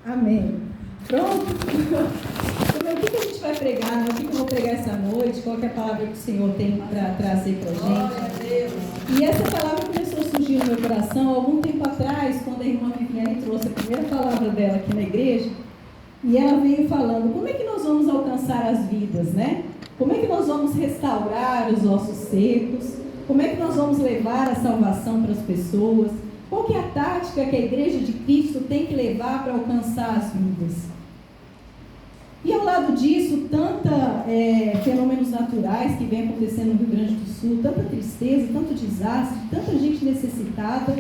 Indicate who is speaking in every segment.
Speaker 1: Amém. Pronto? Então, o que a gente vai pregar, né? O que eu vou pregar essa noite? Qual que é a palavra que o Senhor tem para trazer para a gente?
Speaker 2: Glória a Deus.
Speaker 1: E essa palavra começou a surgir no meu coração algum tempo atrás, quando a irmã Viviane trouxe a primeira palavra dela aqui na igreja. E ela veio falando, como é que nós vamos alcançar as vidas, né? Como é que nós vamos restaurar os ossos secos? Como é que nós vamos levar a salvação para as pessoas? Qual que é a tática que a Igreja de Cristo tem que levar para alcançar as vidas? E ao lado disso, fenômenos naturais que vem acontecendo no Rio Grande do Sul, tanta tristeza, tanto desastre, tanta gente necessitada,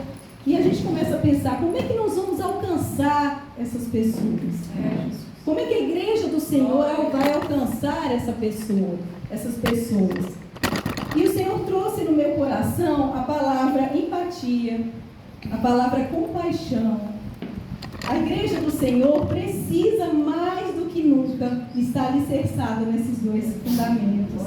Speaker 1: e a gente começa a pensar, como é que nós vamos alcançar essas pessoas? Como é que a Igreja do Senhor vai alcançar essas pessoas? E o Senhor trouxe no meu coração a palavra empatia, a palavra compaixão. A Igreja do Senhor precisa mais do que nunca estar alicerçada nesses dois fundamentos.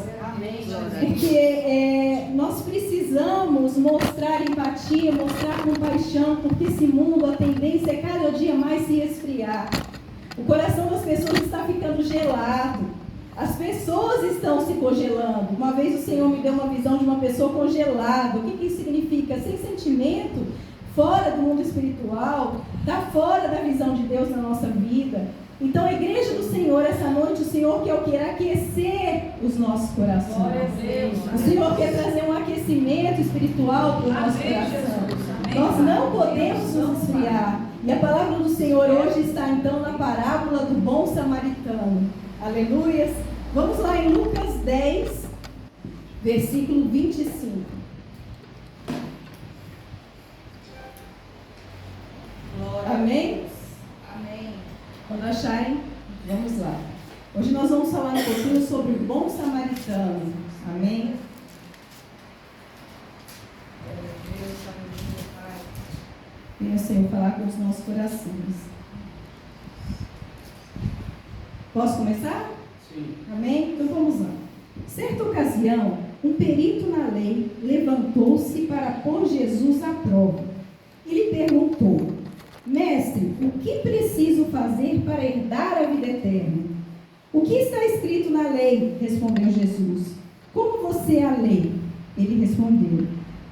Speaker 1: Porque nós precisamos mostrar empatia, mostrar compaixão, porque esse mundo, a tendência é cada dia mais se esfriar. O coração das pessoas está ficando gelado. As pessoas estão se congelando. Uma vez o Senhor me deu uma visão de uma pessoa congelada. O que isso significa? Sem sentimento, fora do mundo espiritual, está fora da visão de Deus na nossa vida. Então a Igreja do Senhor, essa noite, o Senhor quer aquecer os nossos corações. O Senhor quer trazer um aquecimento espiritual para o nosso coração. Nós não podemos nos esfriar. E a palavra do Senhor hoje está então na parábola do bom samaritano. Aleluias. Vamos lá em Lucas 10, versículo 25. Amém?
Speaker 2: Amém.
Speaker 1: Quando acharem, vamos lá. Hoje nós vamos falar um pouquinho sobre o bom samaritano. Amém? Venha, Senhor, falar com os nossos corações. Posso começar?
Speaker 3: Sim.
Speaker 1: Amém? Então vamos lá. Certa ocasião, um perito na lei levantou-se para pôr Jesus à prova. E lhe perguntou: Mestre, o que preciso fazer para herdar a vida eterna? O que está escrito na lei? Respondeu Jesus. Como você a lê? Ele respondeu: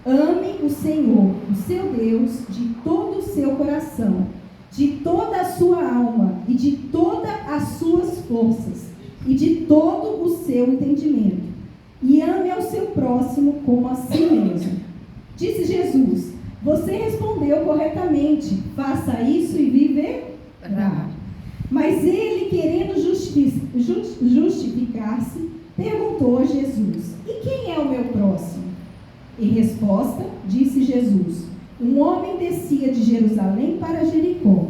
Speaker 1: Ame o Senhor, o seu Deus, de todo o seu coração, de toda a sua alma e de todas as suas forças e de todo o seu entendimento. E ame ao seu próximo como a si mesmo. Disse Jesus: Você respondeu corretamente, faça isso e viverá. Mas ele, querendo justificar-se, perguntou a Jesus: E quem é o meu próximo? Em resposta, disse Jesus: Um homem descia de Jerusalém para Jericó,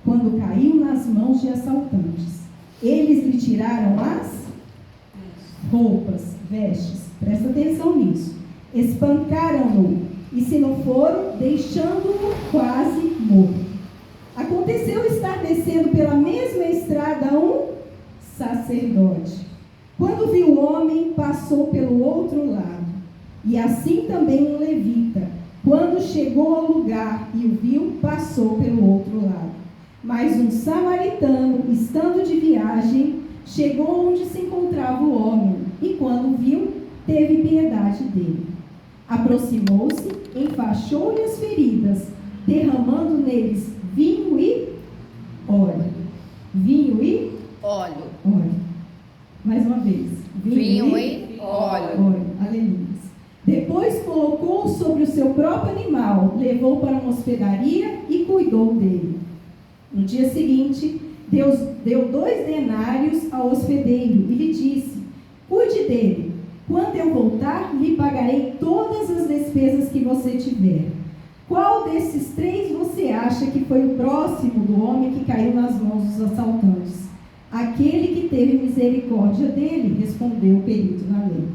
Speaker 1: quando caiu nas mãos de assaltantes. Eles lhe tiraram as roupas, vestes, presta atenção nisso, espancaram-no, e se não foram, deixando-o quase morto. Aconteceu estar descendo pela mesma estrada um sacerdote. Quando viu o homem, passou pelo outro lado. E assim também um levita. Quando chegou ao lugar e o viu, passou pelo outro lado. Mas um samaritano, estando de viagem, chegou onde se encontrava o homem. E quando viu, teve piedade dele. Aproximou-se, enfaixou-lhe as feridas, derramando neles vinho e óleo. Vinho e
Speaker 2: Óleo.
Speaker 1: óleo. Mais uma vez.
Speaker 2: Vinho e óleo.
Speaker 1: Óleo. Aleluia. Depois colocou sobre o seu próprio animal, levou para uma hospedaria e cuidou dele. No dia seguinte, Deus deu 2 denários ao hospedeiro e lhe disse: Cuide dele. Quando eu voltar, lhe pagarei todas as despesas que você tiver. Qual desses 3 você acha que foi o próximo do homem que caiu nas mãos dos assaltantes? Aquele que teve misericórdia dele, respondeu o perito na lei.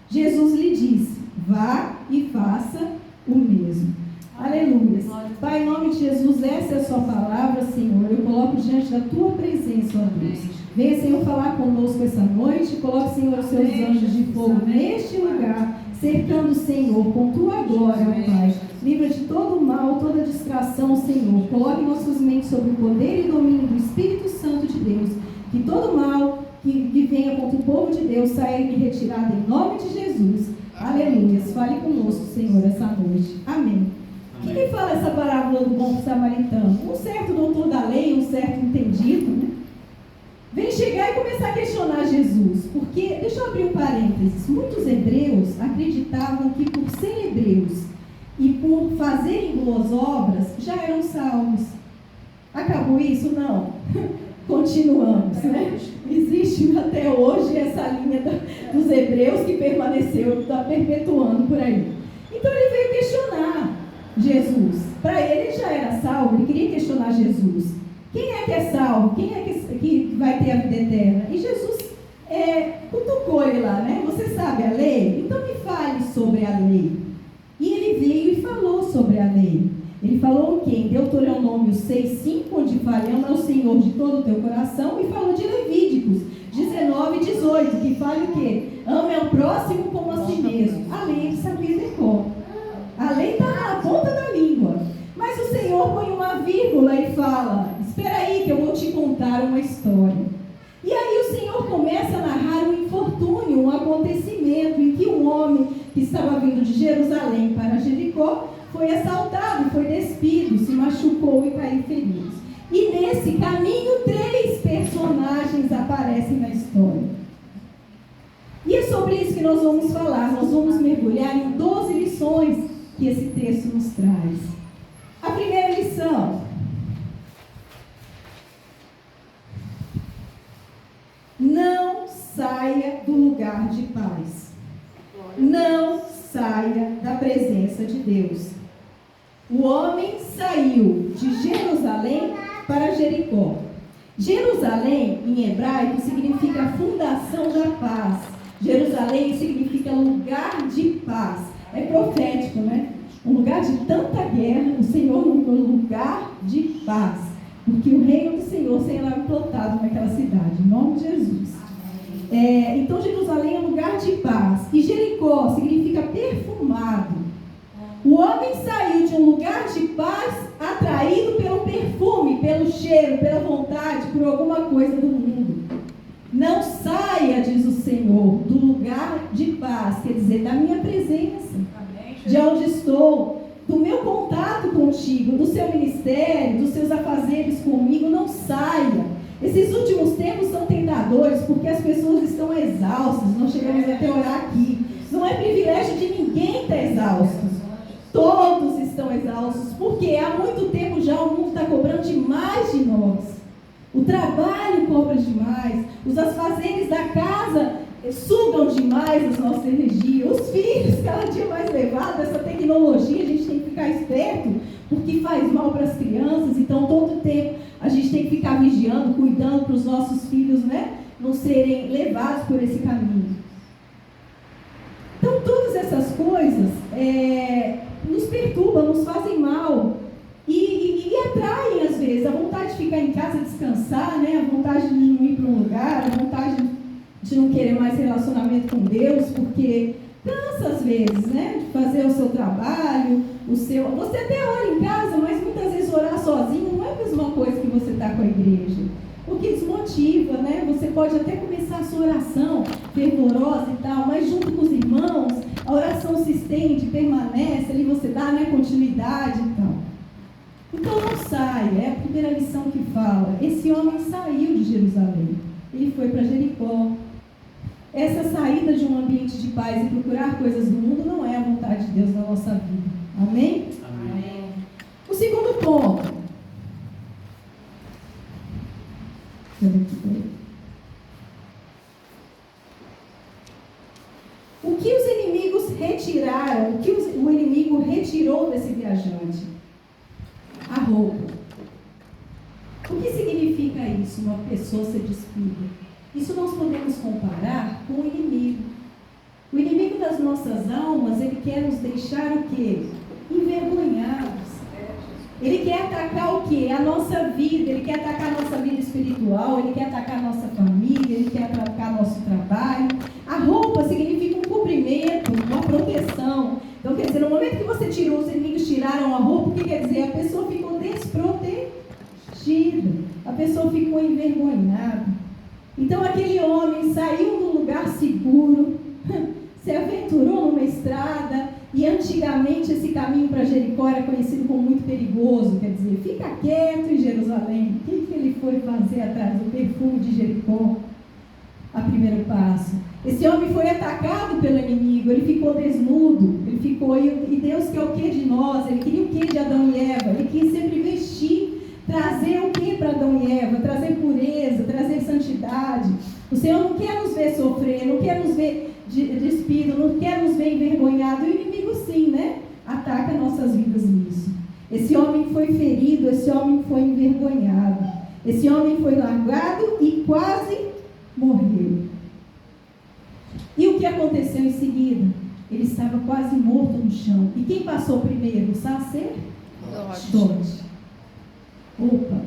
Speaker 1: Jesus lhe disse: Vá e faça o mesmo. Aleluia. Pai, em nome de Jesus, essa é a sua palavra, Senhor. Eu coloco diante da tua presença, ó Deus. Venha, Senhor, falar conosco essa noite. Coloque, Senhor, os seus anjos de fogo neste lugar, cercando, Senhor, com tua glória, ó Pai. Livra de todo o mal, toda distração, Senhor. Coloque nossas mentes sob o poder e domínio do Espírito Santo de Deus, que todo mal que venha contra o povo de Deus saia retirado em nome de Jesus. Aleluia. Fale conosco, Senhor, essa noite. Amém. Quem fala essa parábola do bom samaritano? Um certo doutor da lei, um certo entendido, né? Vem chegar e começar a questionar Jesus. Porque, deixa eu abrir um parênteses, muitos hebreus acreditavam que por serem hebreus e por fazerem boas obras, já eram salvos. Acabou isso? Não. Continuamos, né? Existe até hoje essa linha dos hebreus que permaneceu, está perpetuando por aí. Então ele veio questionar Jesus. Para ele já era salvo, ele queria questionar Jesus. Quem é que é salvo? Quem é que vai ter a vida eterna? E Jesus cutucou ele lá, né? Você sabe a lei? Então me fale sobre a lei. E ele veio e falou sobre a lei. Ele falou o quê? Em Deuteronômio 6:5, onde fala, ama o Senhor de todo o teu coração, e falou de Levíticos 19:18, que fala o quê? Ame ao próximo como a si mesmo. A lei ele sabia de cor. A lei está na ponta da língua. Mas o Senhor põe uma vírgula e fala, espera aí que eu vou te contar uma história. E aí o Senhor começa a narrar um infortúnio, um acontecimento em que um homem que estava vindo de Jerusalém para Jericó foi assaltado, foi despido, se machucou e caiu ferido. E nesse caminho, 3 personagens aparecem na história. E é sobre isso que nós vamos falar. Nós vamos mergulhar em 12 lições que esse texto nos traz. A primeira lição: não saia do lugar de paz. Não saia da presença de Deus. O homem saiu de Jerusalém para Jericó. Jerusalém, em hebraico, significa fundação da paz. Jerusalém significa lugar de paz. É profético, né? Um lugar de tanta guerra, o Senhor nomeou lugar de paz. Porque o reino do Senhor será implantado naquela cidade, em nome de Jesus. Então Jerusalém é um lugar de paz. E Jericó significa perfumado. O homem saiu de um lugar de paz atraído pelo perfume, pelo cheiro, pela vontade, por alguma coisa do mundo. Não saia, diz o Senhor, do lugar de paz, quer dizer, da minha presença, de onde estou, do meu contato contigo, do seu ministério, dos seus afazeres comigo. Não saia. Esses últimos tempos são tentadores, porque as pessoas estão exaustas. Nós chegamos até a orar aqui. Não é privilégio de ninguém estar exausto. Todos estão exaustos, porque há muito tempo já o mundo está cobrando demais de nós. O trabalho cobra demais, os afazeres da casa sugam demais as nossas energias, os filhos cada dia mais levados, essa tecnologia, a gente tem que ficar esperto, porque faz mal para as crianças. Então todo tempo a gente tem que ficar vigiando, cuidando para os nossos filhos, né, não serem levados por esse caminho. Então todas essas coisas nos perturbam, nos fazem mal e atraem às vezes a vontade de ficar em casa, descansar, né? A vontade de não ir para um lugar, a vontade de não querer mais relacionamento com Deus, porque cansa às vezes, né? De fazer o seu trabalho, você até ora em casa, mas muitas vezes orar sozinho não é a mesma coisa que você estar com a igreja, porque desmotiva, né? Você pode até começar a sua oração fervorosa e tal, mas junto com os irmãos, a oração se estende, permanece, ali você dá, né, continuidade e tal. Então não saia, é a primeira lição que fala. Esse homem saiu de Jerusalém, ele foi para Jericó. Essa saída de um ambiente de paz e procurar coisas do mundo não é a vontade de Deus na nossa vida. Amém?
Speaker 2: Amém.
Speaker 1: O segundo ponto. O que os inimigos retiraram, o que o inimigo retirou desse viajante? A roupa. O que significa isso, uma pessoa ser despida? Isso nós podemos comparar com o inimigo. O inimigo das nossas almas, ele quer nos deixar o quê? Envergonhados. Ele quer atacar o quê? A nossa vida, ele quer atacar a nossa vida espiritual, ele quer atacar a nossa família, ele quer atacar nosso trabalho. A roupa significa um cobrimento, uma proteção. Então, quer dizer, no momento que você tirou, os inimigos tiraram a roupa, o que quer dizer? A pessoa ficou desprotegida. a pessoa ficou envergonhada. Então aquele homem saiu do lugar seguro, se aventurou numa estrada, e antigamente esse caminho para Jericó era conhecido como muito perigoso, quer dizer, fica quieto em Jerusalém. O que ele foi fazer atrás do perfume de Jericó? A primeiro passo. Esse homem foi atacado pelo inimigo, ele ficou desnudo, e Deus quer o que de nós? Ele queria o que de Adão e Eva? Ele quis sempre vestir, trazer o que para Adão e Eva? Trazer pureza, trazer santidade. O Senhor não quer nos ver sofrer, não quer nos ver despido, não quer nos ver envergonhado. E o inimigo sim, né? Ataca nossas vidas nisso. Esse homem foi ferido, esse homem foi envergonhado. Esse homem foi largado e quase morreu. E o que aconteceu em seguida? Ele estava quase morto no chão. E quem passou primeiro? O sacerdote. Opa!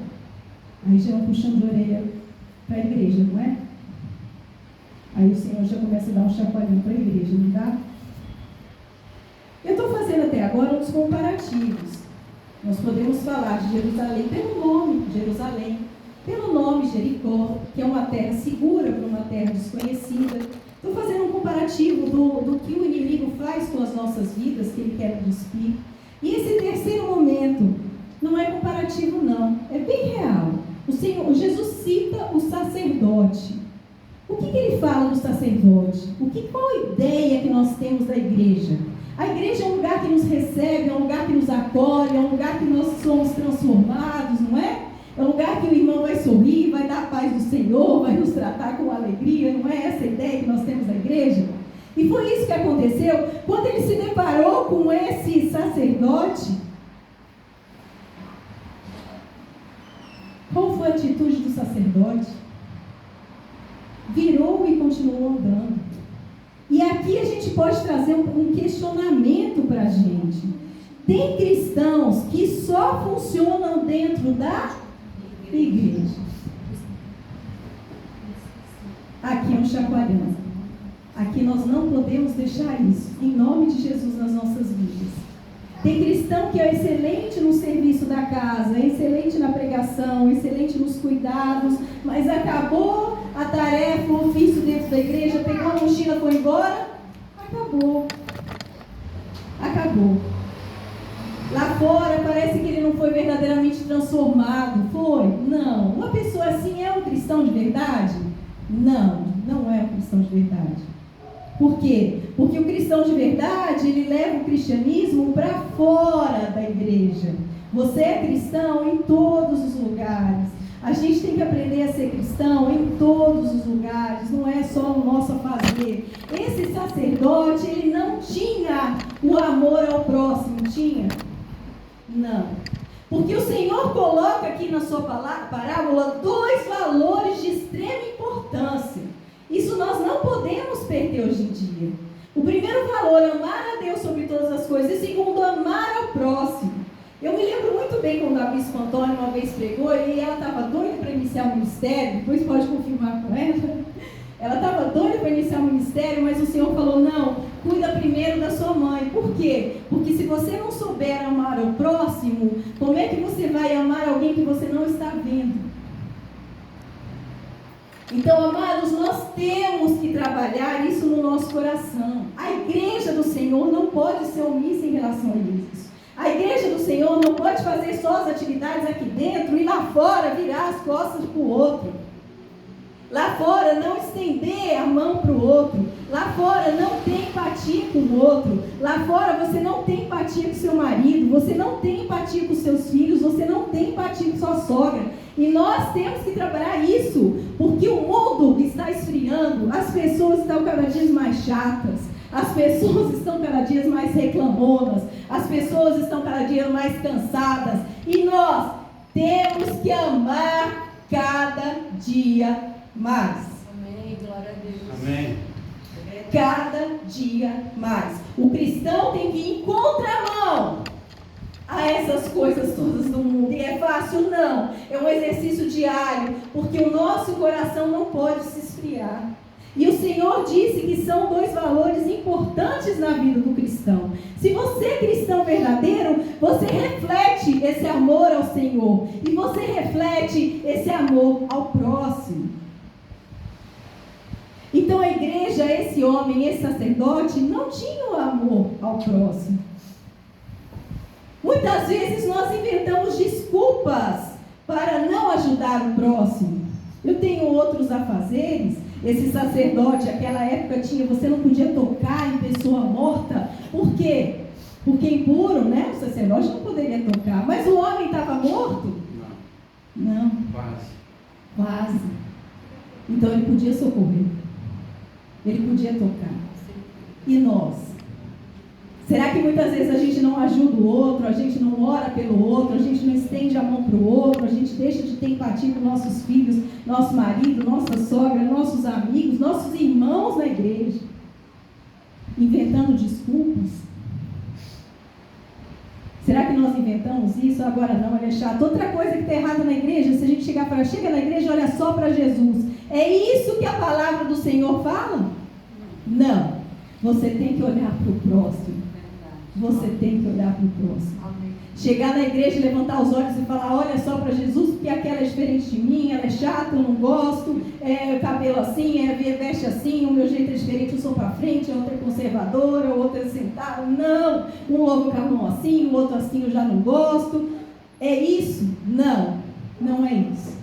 Speaker 1: Aí já é um puxão de orelha para a igreja, não é? Aí o Senhor já começa a dar um chacoalhão para a igreja, não dá? Eu estou fazendo até agora uns comparativos. Nós podemos falar de Jerusalém pelo nome Jerusalém, pelo nome Jericó, que é uma terra segura para uma terra desconhecida. Estou fazendo um comparativo do que o inimigo faz com as nossas vidas, que ele quer despir. E esse terceiro momento não é comparativo não, é bem real. O Jesus cita o sacerdote. O que ele fala do sacerdote? Qual a ideia que nós temos da igreja? A igreja é um lugar que nos recebe, é um lugar que nos acolhe, é um lugar que nós somos transformados, não é? É um lugar que o irmão vai sorrir, vai dar a paz do Senhor, vai nos tratar com alegria, não é essa a ideia que nós temos da igreja? E foi isso que aconteceu quando ele se deparou com esse sacerdote. Qual foi a atitude do sacerdote? Virou e continuou andando. E aqui a gente pode trazer um questionamento para a gente. Tem cristãos que só funcionam dentro da igreja. Aqui é um chacoalhão. Aqui nós não podemos deixar isso, em nome de Jesus, nas nossas vidas. Tem cristão que é excelente no serviço da casa, é excelente na pregação, excelente nos cuidados, mas acabou a tarefa, o ofício dentro da igreja, pegou a mochila e foi embora, acabou. Lá fora parece que ele não foi verdadeiramente transformado. Foi? Não. Uma pessoa assim é um cristão de verdade? Não é um cristão de verdade. Por quê? Porque o cristão de verdade, ele leva o cristianismo para fora da igreja. Você é cristão em todos os lugares. A gente tem que aprender a ser cristão em todos os lugares, não é só o nosso fazer. Esse sacerdote, ele não tinha o amor ao próximo, tinha? Não. Porque o Senhor coloca aqui na sua parábola 2 valores de extrema importância. Isso nós não podemos perder hoje em dia. O primeiro valor, amar a Deus sobre todas as coisas. E segundo, amar ao próximo. Eu me lembro muito bem quando a Bispo Antônia uma vez pregou e ela estava doida para iniciar o ministério. Depois pode confirmar com ela. Ela estava doida para iniciar o ministério, mas o Senhor falou, não, cuida primeiro da sua mãe. Por quê? Porque se você não souber amar ao próximo, como é que você vai amar alguém que você não está vendo? Então, amados, nós temos que trabalhar isso no nosso coração. A igreja do Senhor não pode ser omissa em relação a isso. A igreja do Senhor não pode fazer só as atividades aqui dentro e lá fora virar as costas para o outro. Lá fora não estender a mão para o outro. Lá fora não ter empatia com o outro. Lá fora você não tem empatia com seu marido. Você não tem empatia com seus filhos. Você não tem empatia com sua sogra. E nós temos que trabalhar isso. Porque o mundo está esfriando. As pessoas estão cada dia mais chatas. As pessoas estão cada dia mais reclamonas. As pessoas estão cada dia mais cansadas. E nós temos que amar cada dia mais.
Speaker 2: Amém, glória a Deus.
Speaker 3: Amém.
Speaker 1: Cada dia mais. O cristão tem que ir em contramão a essas coisas todas do mundo. E é fácil? Não. É um exercício diário, porque o nosso coração não pode se esfriar. E o Senhor disse que são dois valores importantes na vida do cristão. Se você é cristão verdadeiro, você reflete esse amor ao Senhor. E você reflete esse amor ao próximo. Então a igreja, esse homem, esse sacerdote, não tinha o amor ao próximo. Muitas vezes nós inventamos desculpas para não ajudar o próximo. Eu tenho outros afazeres. Esse sacerdote, naquela época você não podia tocar em pessoa morta. Por quê? Porque impuro, né? O sacerdote não poderia tocar. Mas o homem estava morto? Não. Quase. Então ele podia socorrer. Ele podia tocar. E nós? Será que muitas vezes a gente não ajuda o outro, a gente não ora pelo outro, a gente não estende a mão para o outro, a gente deixa de ter empatia com nossos filhos, nosso marido, nossa sogra, nossos amigos, nossos irmãos na igreja, inventando desculpas? Será que nós inventamos isso? Agora não, é chato. Outra coisa que está errada na igreja, se a gente chegar para chega na igreja e olha só para Jesus, é isso que a palavra do Senhor fala? Não. Você tem que olhar para o próximo. Você tem que olhar para o próximo. Amém. Chegar na igreja e levantar os olhos e falar, olha só para Jesus, porque aquela é diferente de mim, ela é chata, eu não gosto, o cabelo assim, veste assim, o meu jeito é diferente, eu sou para frente, a outra é conservadora, a outra é sentada. Não, um louco com a mão assim, o outro assim eu já não gosto. É isso? Não, não é isso.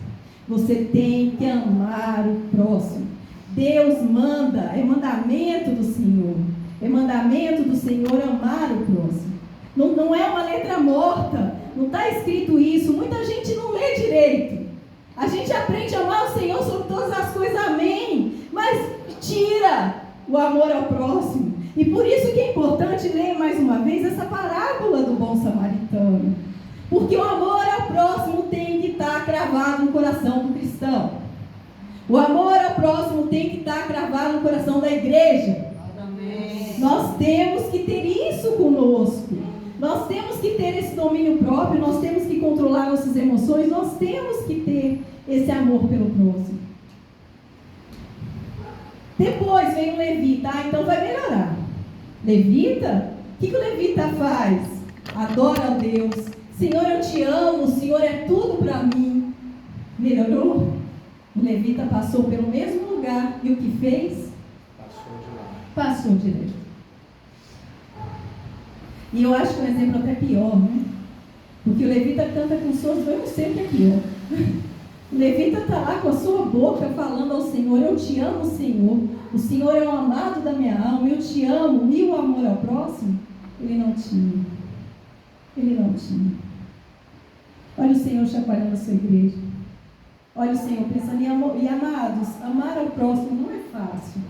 Speaker 1: Você tem que amar o próximo. Deus manda, é mandamento do Senhor. É mandamento do Senhor amar o próximo. Não é uma letra morta. Não está escrito isso. Muita gente não lê direito. A gente aprende a amar o Senhor sobre todas as coisas, amém. Mas tira o amor ao próximo. E por isso que é importante ler mais uma vez essa parábola do bom samaritano. Porque o amor ao próximo tem que estar cravado no coração do cristão. O amor ao próximo tem que estar cravado no coração da igreja. Amém. Nós temos que ter isso conosco. Nós temos que ter esse domínio próprio, nós temos que controlar nossas emoções, nós temos que ter esse amor pelo próximo. Depois vem o levita, então vai melhorar. Levita? O que o levita faz? Adora a Deus. Senhor, eu te amo, o Senhor é tudo para mim. Melhorou? O levita passou pelo mesmo lugar e o que fez? Passou direto. E eu acho que um exemplo até pior, né? Porque o levita canta com suas, eu não sei o que é pior. O levita está lá com a sua boca falando ao Senhor, eu te amo, Senhor. O Senhor é o amado da minha alma, eu te amo. E o amor ao próximo? Ele não tinha. Ele não tinha. Olha o Senhor chacoalhando a sua igreja. Olha o Senhor pensando em amor. E amados, amar ao próximo não é fácil.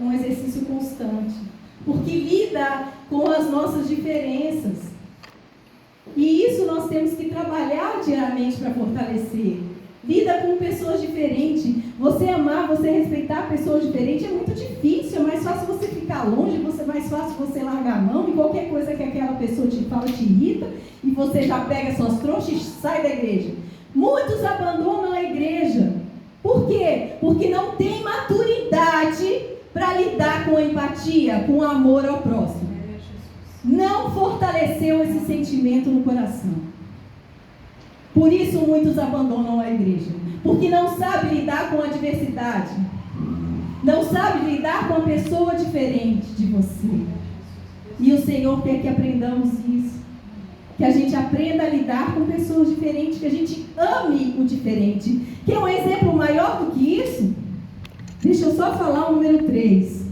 Speaker 1: É um exercício constante. Porque lida com as nossas diferenças. E isso nós temos que trabalhar diariamente para fortalecer. Lida com pessoas diferentes. Você amar, você respeitar pessoas diferentes é muito difícil. É mais fácil você ficar longe, é mais fácil você largar a mão e qualquer coisa que aquela pessoa te fala te irrita e você já pega suas trouxas e sai da igreja. Muitos abandonam a igreja. Por quê? Porque não tem maturidade para lidar com a empatia, com o amor ao próximo. Não fortaleceu esse sentimento no coração. Por isso muitos abandonam a igreja. Porque não sabe lidar com a diversidade. Não sabe lidar com a pessoa diferente de você. E o Senhor quer que aprendamos isso. Que a gente aprenda a lidar com pessoas diferentes. Que a gente ame o diferente. Quer um exemplo maior do que isso? Deixa eu só falar o número 3.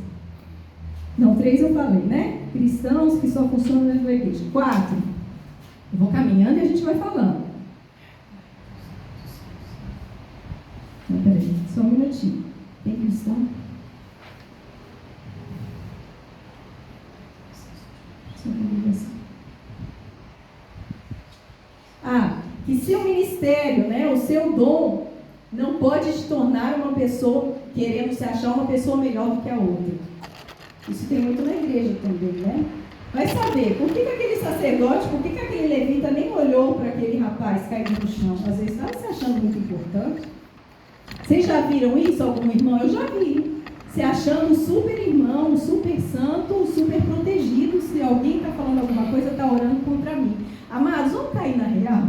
Speaker 1: Não, 3 eu falei, né? Cristãos que só funcionam dentro da igreja. 4. Eu vou caminhando e a gente vai falando. Não, peraí, só um minutinho. Tem cristão? Só congregação. Que seu ministério, né, o seu dom, não pode te tornar uma pessoa querendo se achar uma pessoa melhor do que a outra. Isso tem muito na igreja também, né? Vai saber, por que aquele sacerdote, por que aquele levita nem olhou para aquele rapaz caído no chão? Às vezes estava se achando muito importante. Vocês já viram isso, algum irmão? Eu já vi. se achando super irmão, super santo, super protegido. Se alguém está falando alguma coisa, está orando contra mim. Amados, vamos cair na real?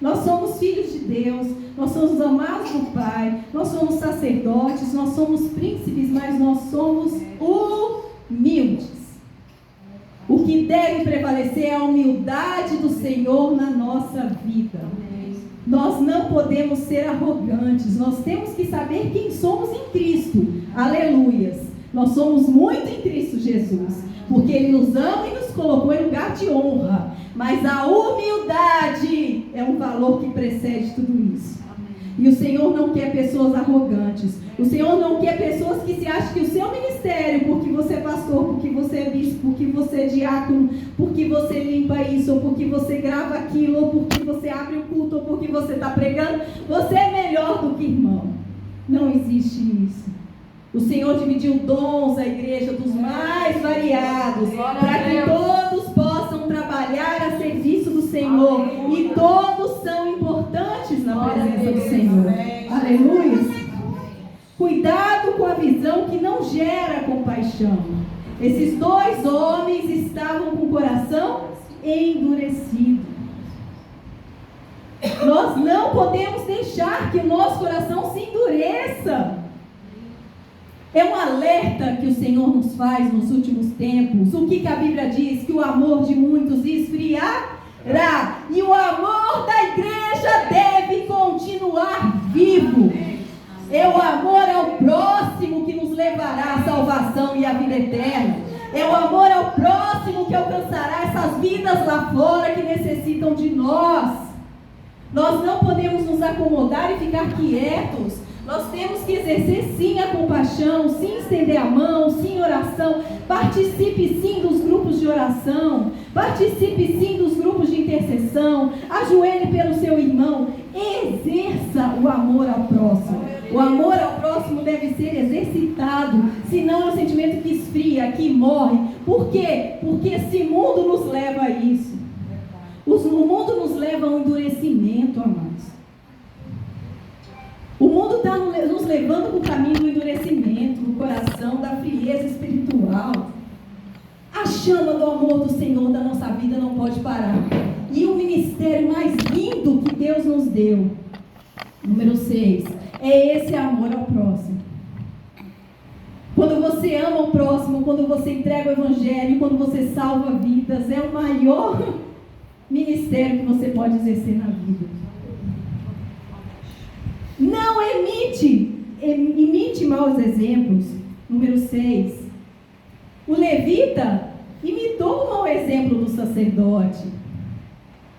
Speaker 1: Nós somos filhos de Deus, nós somos amados do Pai, nós somos sacerdotes, nós somos príncipes, mas nós somos humildes. O que deve prevalecer é a humildade do Senhor na nossa vida. Nós não podemos ser arrogantes, nós temos que saber quem somos em Cristo. Aleluias! Nós somos muito em Cristo Jesus, porque Ele nos ama e nos colocou em lugar de honra. Mas a humildade é um valor que precede tudo isso. E o Senhor não quer pessoas arrogantes. O Senhor não quer pessoas que se acham que o seu ministério, porque você é pastor, porque você é bispo, porque você é diácono, porque você limpa isso, ou porque você grava aquilo, ou porque você abre o culto, ou porque você está pregando, você é melhor do que irmão. Não existe isso. O Senhor dividiu dons à igreja dos mais variados, para que todos possam trabalhar a serviço do Senhor. E todos são importantes na presença do Senhor. Aleluia! Cuidado com a visão que não gera compaixão. Esses dois homens estavam com o coração endurecido. Nós não podemos deixar que o nosso coração se endureça. É um alerta que o Senhor nos faz nos últimos tempos. O que a Bíblia diz? Que o amor de muitos esfriará. E o amor da igreja deve continuar vivo. É o amor ao próximo que nos levará à salvação e à vida eterna. É o amor ao próximo que alcançará essas vidas lá fora que necessitam de nós. Nós não podemos nos acomodar e ficar quietos. Nós temos que exercer sim a compaixão, sim estender a mão, sim oração. Participe sim dos grupos de oração. Participe sim dos grupos de intercessão. Ajoelhe pelo seu irmão. Exerça o amor ao próximo. O amor ao próximo deve ser exercitado. Senão é um sentimento que esfria, que morre. Por quê? Porque esse mundo nos leva a isso. O mundo nos leva a um endurecimento, amados. O mundo está nos levando para o caminho do endurecimento, do coração, da frieza espiritual. A chama do amor do Senhor da nossa vida não pode parar. E o ministério mais lindo que Deus nos deu, número 6, é esse amor ao próximo. Quando você ama o próximo, quando você entrega o evangelho, quando você salva vidas, é o maior ministério que você pode exercer na vida. Não imite maus exemplos. Número 6. O levita imitou o mau exemplo do sacerdote.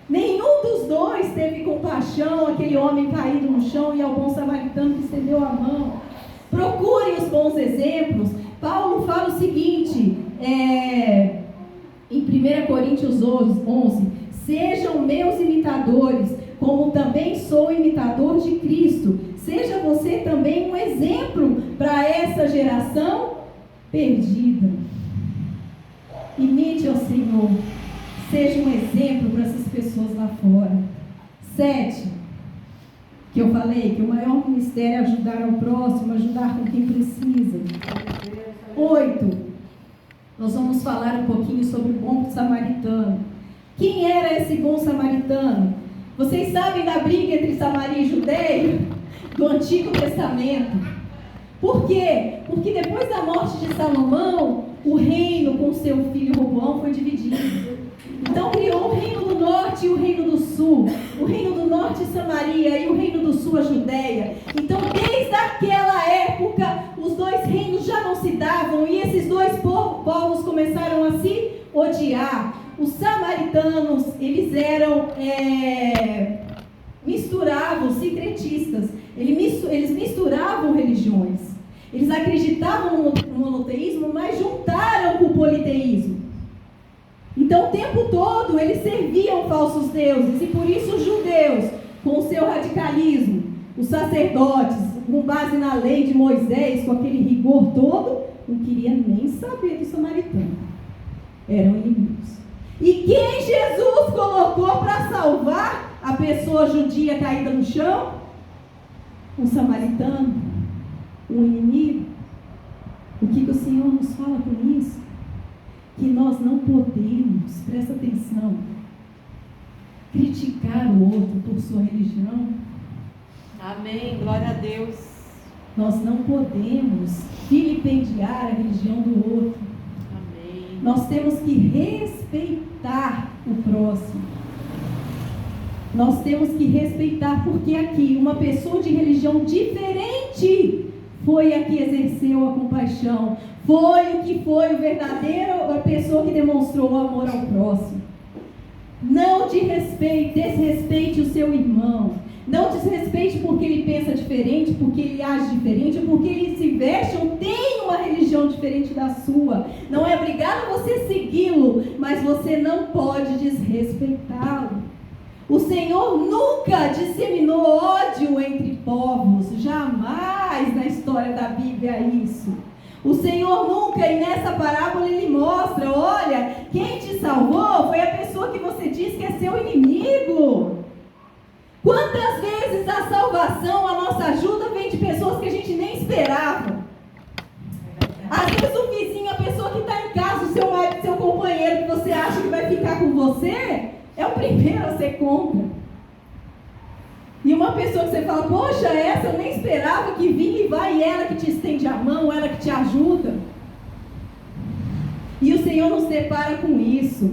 Speaker 1: Nenhum dos dois teve compaixão, aquele homem caído no chão e ao bom samaritano que estendeu a mão. Procurem os bons exemplos. Paulo fala o seguinte, em 1 Coríntios 11, sejam meus imitadores, como também sou imitador de Cristo. Seja você também um exemplo para essa geração perdida. Imite ao Senhor. Seja um exemplo para essas pessoas lá fora. 7. Que eu falei, que o maior ministério é ajudar ao próximo, ajudar com quem precisa. 8. Nós vamos falar um pouquinho sobre o bom samaritano. Quem era esse bom samaritano? Vocês sabem da briga entre Samaria e Judeia do Antigo Testamento? Por quê? Porque depois da morte de Salomão, o reino com seu filho Roboão foi dividido. Então criou o reino do norte e o reino do sul. O reino do norte Samaria e o reino do sul a Judeia. Então desde aquela época os dois reinos já não se davam e esses dois povos começaram a se odiar. Os samaritanos, eles eram misturavam, sincretistas. Eles misturavam religiões. Eles acreditavam no monoteísmo, mas juntaram com o politeísmo. Então o tempo todo eles serviam falsos deuses. E por isso os judeus, com o seu radicalismo, os sacerdotes, com base na lei de Moisés, com aquele rigor todo, não queriam nem saber do samaritano. Eram inimigos. E quem Jesus colocou para salvar a pessoa judia caída no chão? Um samaritano, um inimigo. O que o Senhor nos fala com isso? Que nós não podemos, presta atenção, criticar o outro por sua religião.
Speaker 2: Amém. Glória a Deus.
Speaker 1: Nós não podemos vilipendiar a religião do outro.
Speaker 2: Amém.
Speaker 1: Nós temos que respeitar o próximo. Nós temos que respeitar, porque aqui uma pessoa de religião diferente foi a que exerceu a compaixão, foi o que foi o verdadeiro, a pessoa que demonstrou o amor ao próximo. Não desrespeite o seu irmão. Não desrespeite porque ele pensa diferente, porque ele age diferente, porque ele se veste ou tem uma religião diferente da sua. Não é obrigado você segui-lo, mas você não pode desrespeitá-lo. O Senhor nunca disseminou ódio entre povos, jamais na história da Bíblia isso. O Senhor nunca, e nessa parábola ele mostra, olha, quem te salvou foi a pessoa que você diz que é seu inimigo. Quantas vezes a salvação, a nossa ajuda vem de pessoas que a gente nem esperava? Às vezes o vizinho, a pessoa que está em casa, o seu marido, seu companheiro, que você acha que vai ficar com você, é o primeiro a ser contra. E uma pessoa que você fala, poxa, essa eu nem esperava que vinha e vai, e ela que te estende a mão, ela que te ajuda. E o Senhor nos depara com isso.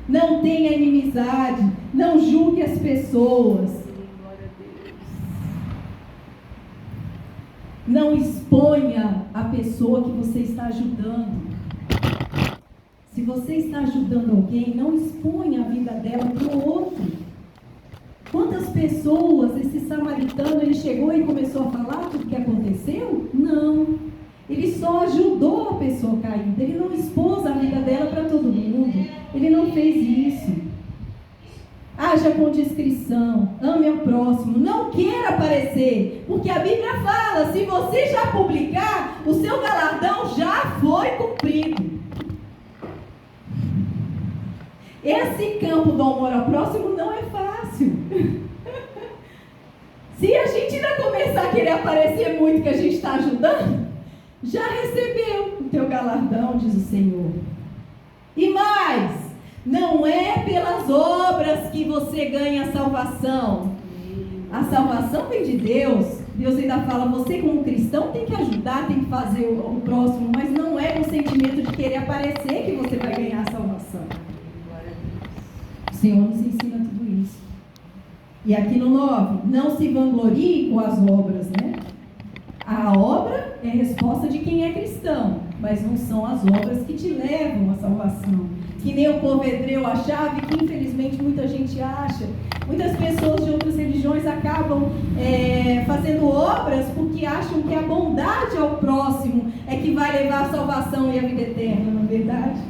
Speaker 1: Não tenha inimizade, não julgue as pessoas. Não exponha a pessoa que você está ajudando. Se você está ajudando alguém, não exponha a vida dela para o outro. Quantas pessoas, esse samaritano, ele chegou e começou a falar tudo o que aconteceu? Não. Ele só ajudou a pessoa caída. Ele não expôs a vida dela para todo mundo. Ele não fez isso. Haja com discrição. Ame ao próximo. Não queira aparecer. Porque a Bíblia fala, se você já publicar, o seu galardão já foi cumprido. Esse campo do amor ao próximo não é fácil. Se a gente ainda começar a querer aparecer muito que a gente está ajudando, já recebeu o teu galardão, diz o Senhor. E mais, não é pelas obras que você ganha a salvação. A salvação vem de Deus. Deus ainda fala, você como cristão tem que ajudar, tem que fazer o próximo, mas não é com o sentimento de querer aparecer que você vai ganhar a salvação. O Senhor nos ensina tudo isso. E aqui no 9, não se vanglorie com as obras, né? A obra é a resposta de quem é cristão, mas não são as obras que te levam à salvação. Que nem o povo hebreu achava, e que infelizmente muita gente acha. Muitas pessoas de outras religiões acabam fazendo obras porque acham que a bondade ao próximo é que vai levar à salvação e à vida eterna, não é verdade?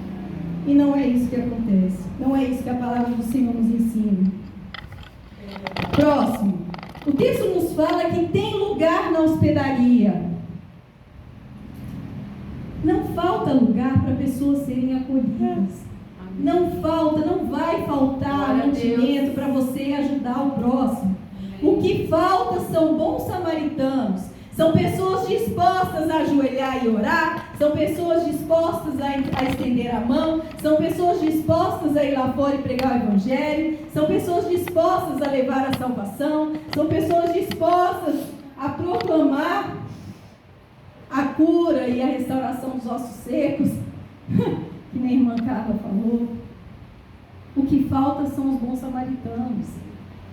Speaker 1: E não é isso que acontece. Não é isso que a palavra do Senhor nos ensina. Próximo. O texto nos fala que tem lugar na hospedaria. Não falta lugar para pessoas serem acolhidas. Não falta, não vai faltar mantimento para você ajudar o próximo. O que falta são bons samaritanos. São pessoas dispostas a ajoelhar e orar. São pessoas dispostas a estender a mão. São pessoas dispostas a ir lá fora e pregar o evangelho. São pessoas dispostas a levar a salvação. São pessoas dispostas a proclamar a cura e a restauração dos ossos secos. Que nem a irmã Carla falou. O que falta são os bons samaritanos.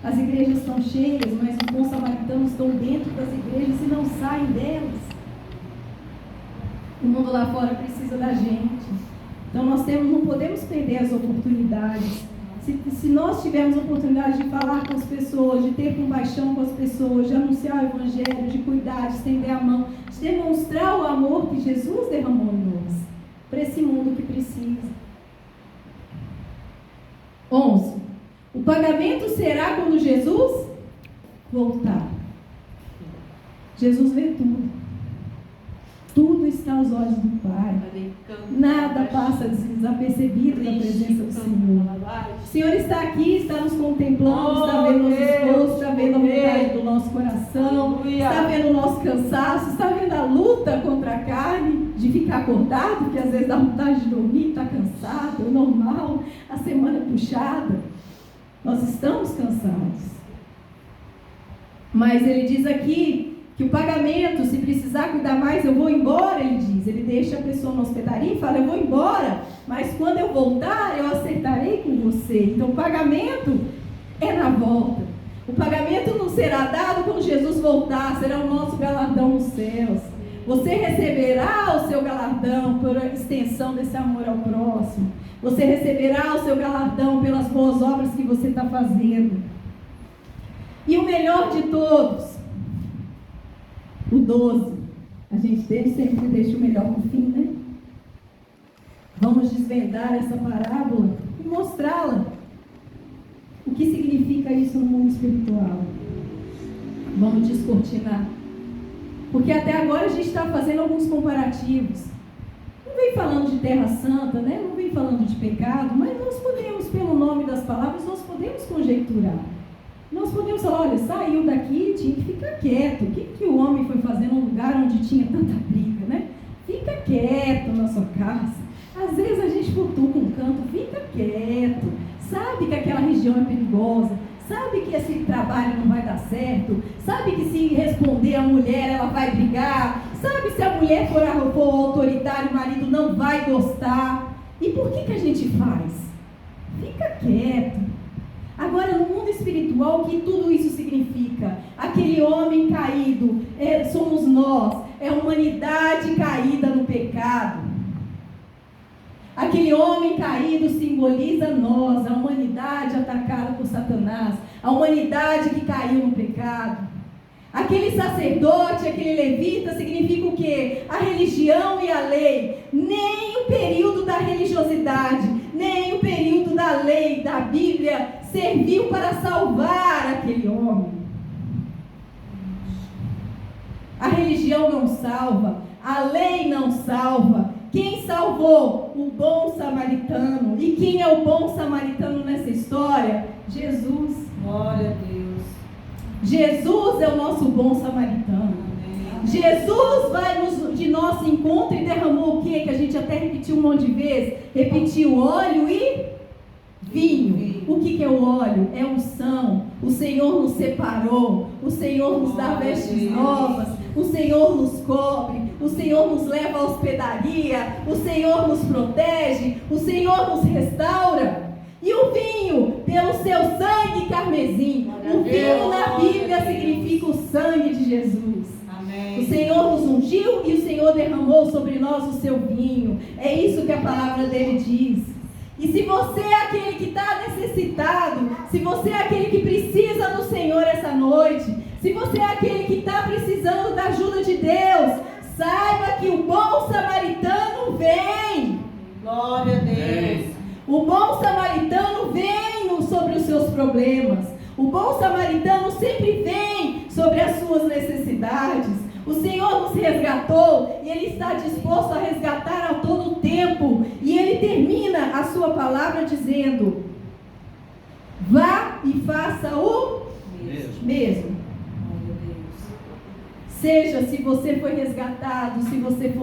Speaker 1: As igrejas estão cheias, mas os bons samaritanos estão dentro das igrejas e não saem delas. O mundo lá fora precisa da gente. Então nós não podemos perder as oportunidades. Se nós tivermos a oportunidade de falar com as pessoas, de ter compaixão com as pessoas, de anunciar o evangelho, de cuidar, de estender a mão, de demonstrar o amor que Jesus derramou em nós, para esse mundo que precisa. 11. O pagamento será quando Jesus voltar. Jesus vê tudo. Tudo está aos olhos do Pai. Nada passa desapercebido na presença do Senhor. O Senhor está aqui, está nos contemplando, está vendo os esforços, está vendo a vontade do nosso coração,
Speaker 2: Aleluia.
Speaker 1: está vendo o nosso cansaço, está vendo a luta contra a carne, de ficar acordado, porque às vezes dá vontade de dormir, está cansado, é normal, a semana é puxada. Nós estamos cansados. Mas ele diz aqui que o pagamento, se precisar cuidar mais, eu vou embora, ele diz. Ele deixa a pessoa na hospedaria e fala, eu vou embora, mas quando eu voltar, eu acertarei com você. Então o pagamento é na volta. O pagamento não será dado quando Jesus voltar, será o nosso galardão nos céus. Você receberá o seu galardão por extensão desse amor ao próximo. Você receberá o seu galardão pelas boas obras que você está fazendo. E o melhor de todos, o 12. A gente sempre deixa o melhor no fim, né? Vamos desvendar essa parábola e mostrá-la. O que significa isso no mundo espiritual? Vamos descortinar. Porque até agora a gente está fazendo alguns comparativos. Não vem falando de terra santa, né? Não vem falando de pecado, mas nós podemos, pelo nome das palavras, nós podemos conjecturar. Nós podemos falar, olha, saiu daqui, tinha que ficar quieto. O que o homem foi fazer num lugar onde tinha tanta briga, né? Fica quieto na sua casa. Às vezes a gente cutuca um canto, fica quieto. Sabe que aquela região é perigosa. Sabe que esse trabalho não vai dar certo. Sabe que se responder a mulher, ela vai brigar. Sabe se a mulher for autoritária, o marido não vai gostar. E por que a gente faz? Fica quieto. Agora, no mundo espiritual, o que tudo isso significa? Aquele homem caído, somos nós, é a humanidade caída no pecado. Aquele homem caído simboliza nós, a humanidade atacada por Satanás, a humanidade que caiu no pecado. Aquele sacerdote, aquele levita, significa o quê? A religião e a lei. Nem o período da religiosidade, nem o período da lei, da Bíblia, serviu para salvar aquele homem. A religião não salva, a lei não salva. Quem salvou? O bom samaritano. E quem é o bom samaritano nessa história? Jesus.
Speaker 2: Glória a Deus.
Speaker 1: Jesus é o nosso bom samaritano. Amém. Jesus vai de nosso encontro e derramou o quê? Que a gente até repetiu um monte de vezes. Repetiu óleo e vinho. O que é o óleo? É unção. O Senhor nos separou. O Senhor nos dá vestes novas. O Senhor nos cobre. O Senhor nos leva à hospedaria. O Senhor nos protege. O Senhor nos restaura. E o vinho, pelo seu sangue carmesim. O vinho na Bíblia significa o sangue de Jesus. Amém. O Senhor nos ungiu e o Senhor derramou sobre nós o seu vinho. É isso que a palavra dele diz. E se você é aquele que está necessitado, se você é aquele que precisa do Senhor essa noite, se você é aquele que está precisando da ajuda de Deus, saiba que o bom samaritano vem. Glória a Deus. O bom samaritano vem sobre os seus problemas. O bom samaritano sempre vem sobre as suas necessidades. O Senhor nos resgatou e Ele está disposto a resgatar a todo tempo. E Ele termina a sua palavra dizendo: vá e faça o mesmo. Seja, se você foi resgatado, se você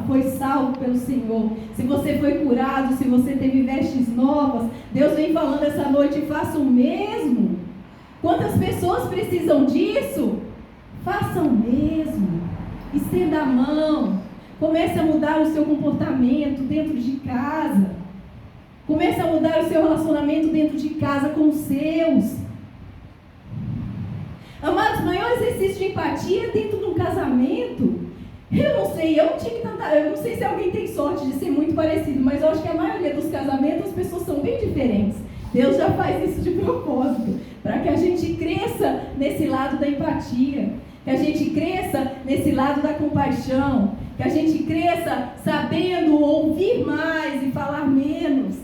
Speaker 1: foi salvo pelo Senhor, se você foi curado, se você teve vestes novas, Deus vem falando essa noite: faça o mesmo. Quantas pessoas precisam disso? Faça o mesmo. Estenda a mão. Comece a mudar o seu comportamento dentro de casa. Comece a mudar o seu relacionamento dentro de casa com os seus. Amados, o maior exercício de empatia dentro de um casamento, eu não sei se alguém tem sorte de ser muito parecido, mas eu acho que a maioria dos casamentos as pessoas são bem diferentes. Deus já faz isso de propósito, para que a gente cresça nesse lado da empatia, que a gente cresça nesse lado da compaixão, que a gente cresça sabendo ouvir mais e falar menos.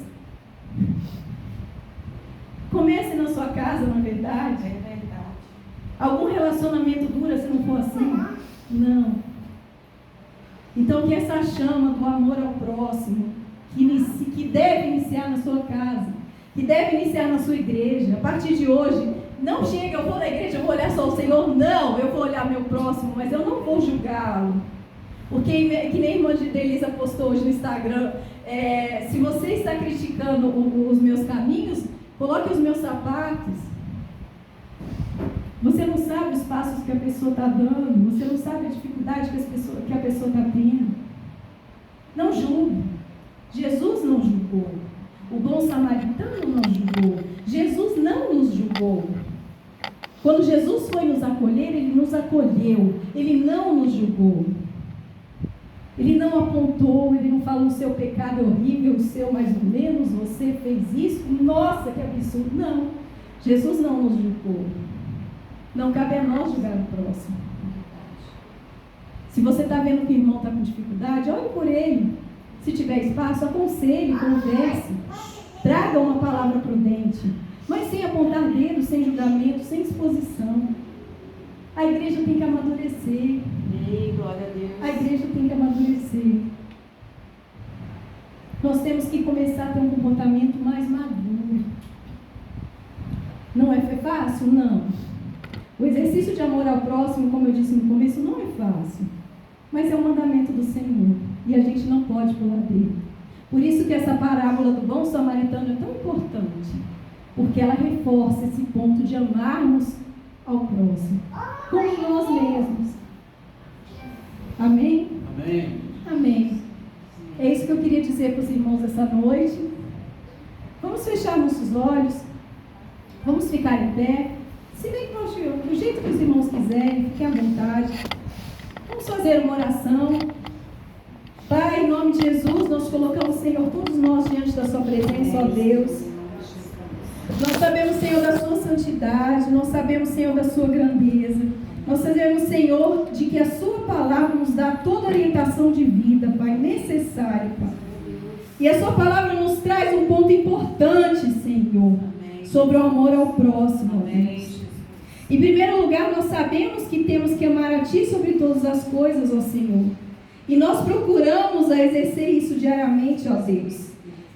Speaker 1: Comece na sua casa, na verdade. É verdade. Algum relacionamento dura se não for assim? Não. Então que essa chama do amor ao próximo, que deve iniciar na sua casa, que deve iniciar na sua igreja, a partir de hoje, não chega, eu vou na igreja, eu vou olhar só o Senhor. Não, eu vou olhar meu próximo, mas eu não vou julgá-lo. Porque, que nem a irmã de Delisa postou hoje no Instagram, se você está criticando os meus caminhos, coloque os meus sapatos. Você não sabe os passos que a pessoa está dando, você não sabe a dificuldade que a pessoa está tendo. Não julgue. Jesus não julgou. O bom samaritano não julgou. Jesus não nos julgou. Quando Jesus foi nos acolher, Ele nos acolheu. Ele não nos julgou. Ele não apontou, Ele não falou: o seu pecado é horrível, o seu mais ou menos, você fez isso, nossa, que absurdo. Não, Jesus não nos julgou. Não cabe a nós julgar o próximo. Se você está vendo que o irmão está com dificuldade, olhe por ele. Se tiver espaço, aconselhe, converse. Traga uma palavra prudente, mas sem apontar dedos, sem julgamento, sem exposição. A igreja tem que amadurecer.
Speaker 2: Glória a Deus.
Speaker 1: A igreja tem que amadurecer. Nós temos que começar a ter um comportamento mais maduro. Não é fácil? Não. O exercício de amor ao próximo, como eu disse no começo, não é fácil. Mas é um mandamento do Senhor. E a gente não pode pular dele. Por isso que essa parábola do bom samaritano é tão importante. Porque ela reforça esse ponto de amarmos ao próximo. Como nós mesmos. Amém?
Speaker 3: Amém.
Speaker 1: Amém. É isso que eu queria dizer para os irmãos essa noite. Vamos fechar nossos olhos. Vamos ficar em pé. Se bem que do jeito que os irmãos quiserem, fiquem à vontade. Vamos fazer uma oração. Pai, em nome de Jesus, nós colocamos, Senhor, todos nós diante da sua presença, ó Deus. Nós sabemos, Senhor, da sua santidade. Nós sabemos, Senhor, da sua grandeza. Nós sabemos, Senhor, de que a sua palavra nos dá toda a orientação de vida, Pai, necessária, Pai. E a sua palavra nos traz um ponto importante, Senhor, sobre o amor ao próximo, Deus. Em primeiro lugar, nós sabemos que temos que amar a Ti sobre todas as coisas, ó Senhor. E nós procuramos a exercer isso diariamente, ó Deus.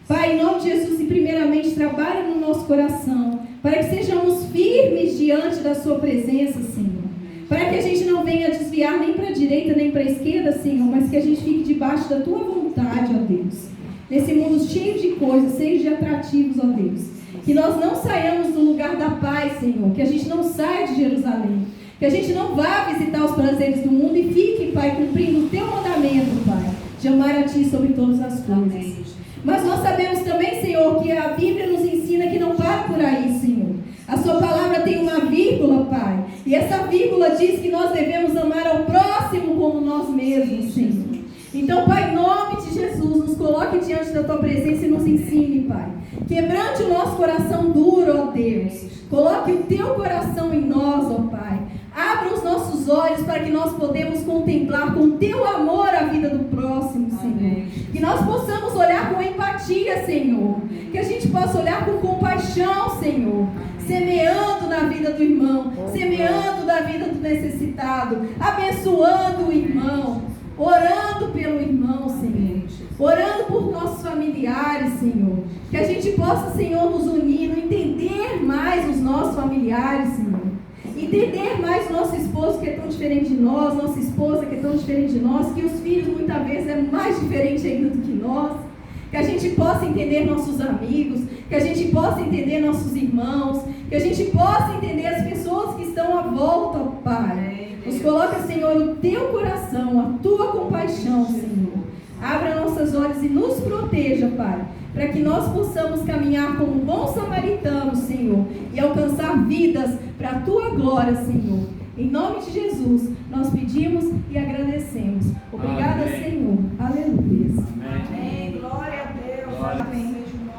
Speaker 1: Pai, em nome de Jesus, e primeiramente, trabalha no nosso coração, para que sejamos firmes diante da Sua presença, Senhor. Para que a gente não venha desviar nem para a direita, nem para a esquerda, Senhor, mas que a gente fique debaixo da Tua vontade, ó Deus. Nesse mundo cheio de coisas, cheio de atrativos, ó Deus. Que nós não saiamos do lugar da paz, Senhor. Que a gente não saia de Jerusalém. Que a gente não vá visitar os prazeres do mundo e fique, Pai, cumprindo o Teu mandamento, Pai, de amar a Ti sobre todas as coisas. Mas nós sabemos também, Senhor, que a Bíblia nos ensina que não para por aí, Senhor. A Sua palavra tem uma vírgula, Pai. E essa vírgula diz que nós devemos amar ao próximo como nós mesmos, Senhor. Então, Pai, em nome de Jesus, nos coloque diante da Tua presença e nos ensine, Pai. Quebrante o nosso coração duro, ó Deus. Coloque o Teu coração em nós, ó Pai. Abra os nossos olhos para que nós podemos contemplar com Teu amor a vida do próximo, Senhor. Que nós possamos olhar com empatia, Senhor. Que a gente possa olhar com compaixão, Senhor. Semeando na vida do irmão, semeando na vida do necessitado, abençoando o irmão, orando pelo irmão, Senhor. Orando por nossos familiares, Senhor. Que a gente possa, Senhor, nos unir, entender mais os nossos familiares, Senhor. Entender mais nosso esposo que é tão diferente de nós, nossa esposa que é tão diferente de nós, que os filhos muitas vezes é mais diferente ainda do que nós. Que a gente possa entender nossos amigos, que a gente possa entender nossos irmãos, que a gente possa entender as pessoas que estão à volta, Pai. Nos coloca, Senhor, o Teu coração, a Tua compaixão, Senhor. Abra nossos olhos e nos proteja, Pai, para que nós possamos caminhar como um bom samaritano, Senhor, e alcançar vidas para a Tua glória, Senhor. Em nome de Jesus, nós pedimos e agradecemos. Obrigada,
Speaker 3: Amém.
Speaker 1: Senhor. Aleluia.
Speaker 3: Amém.
Speaker 4: Glória a Deus.
Speaker 3: Glória.
Speaker 4: Amém.